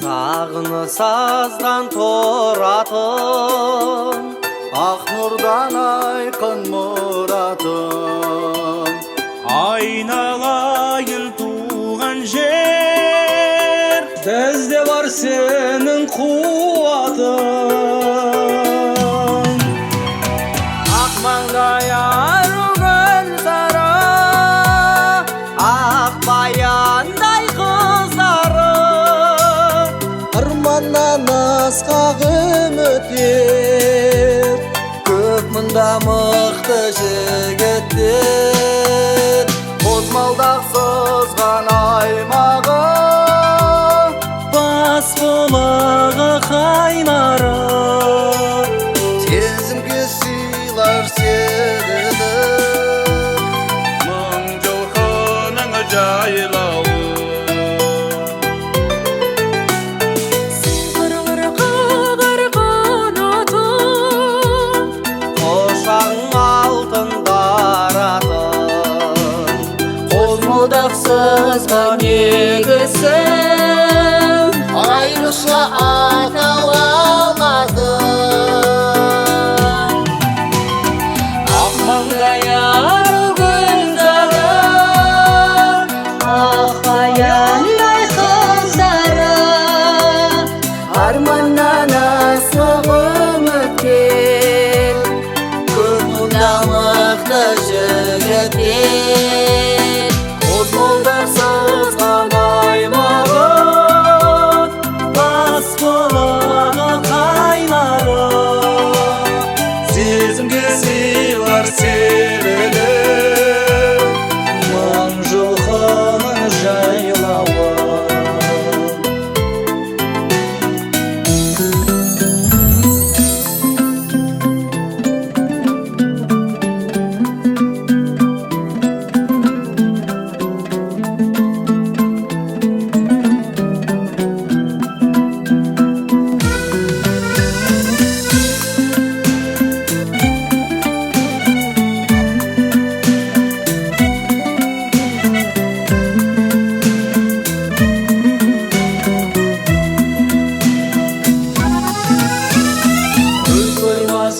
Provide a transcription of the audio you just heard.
Сағыны саздан тұратын, ақ нұрдан айқын мұратым. Айналайын туған жер, бізде бар сенің қуатың. Ақ маңдай ару гүлзары, ақ баяндай қыздары, арманнан асқақ үміттер, көп мұнда мықты жігіттер. Қозмалдақ сызған аймағы, бас бұлағы қайнары, сезімге сыйлар серіні, Мың жылқының жайлауы. қошағың алтын даратын, қозмалдақ сызған егісі, айрықша атау алмадың. Ақ маңдай ару гүлзары, ақ баяндай қыздары, арманнан асып үміттер, көп мұнда мықты жігіттер. Қозмалдақ сызған аймағы, бас бұлағы қайнары, сезімге сыйлар серіні, мың жылқының жайлауы. Көз тоймас